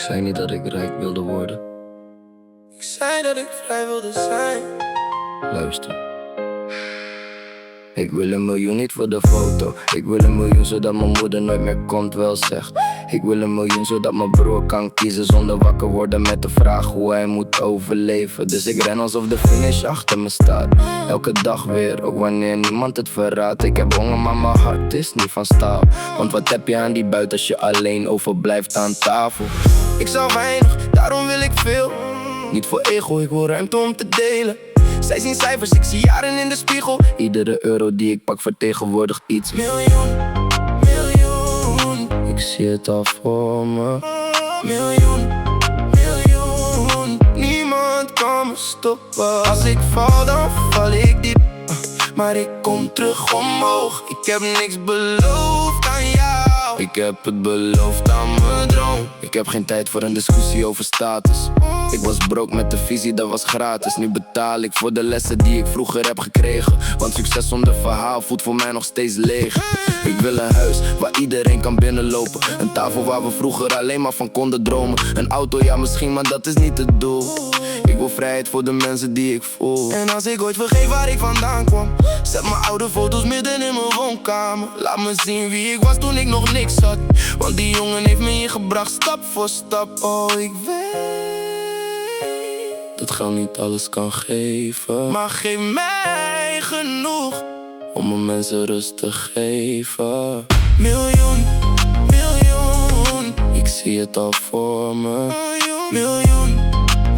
zei niet dat ik rijk wilde worden. Ik zei dat ik vrij wilde zijn. Luister. Ik wil 1 miljoen niet voor de foto. Ik wil 1 miljoen zodat mijn moeder nooit meer komt wel zegt. Ik wil 1 miljoen zodat mijn broer kan kiezen zonder wakker worden met de vraag hoe hij moet overleven. Dus ik ren alsof de finish achter me staat. Elke dag weer, ook wanneer niemand het verraadt. Ik heb honger maar mijn hart is niet van staal. Want wat heb je aan die buit als je alleen overblijft aan tafel? Ik zou weinig, daarom wil ik veel. Niet voor ego, ik wil ruimte om te delen. Zij zien cijfers, ik zie jaren in de spiegel. Iedere euro die ik pak vertegenwoordigt iets. Miljoen, miljoen. Ik zie het al voor me. Miljoen, miljoen. Niemand kan me stoppen. Als ik val, dan val ik diep. Maar ik kom terug omhoog. Ik heb niks beloofd aan jou. Ik heb het beloofd aan mijn droom. Ik heb geen tijd voor een discussie over status. Ik was broke met de visie, dat was gratis. Nu betaal ik voor de lessen die ik vroeger heb gekregen. Want succes zonder verhaal voelt voor mij nog steeds leeg. Ik wil een huis waar iedereen kan binnenlopen. Een tafel waar we vroeger alleen maar van konden dromen. Een auto, ja misschien, maar dat is niet het doel. Ik wil vrijheid voor de mensen die ik voel. En als ik ooit vergeet waar ik vandaan kwam, zet mijn oude foto's midden in mijn woonkamer. Laat me zien wie ik was toen ik nog niks had. Want die jongen heeft me hier gebracht stap voor stap. Oh, ik weet dat geld niet alles kan geven, maar geef mij genoeg om mijn mensen rust te geven. Miljoen, miljoen. Ik zie het al voor me. Miljoen,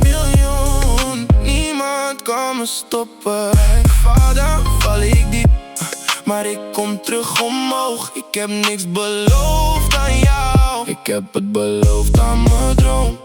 miljoen. Niemand kan me stoppen. Ik val, dan val ik diep. Maar ik kom terug omhoog. Ik heb niks beloofd aan jou. Ik heb het beloofd aan mijn droom.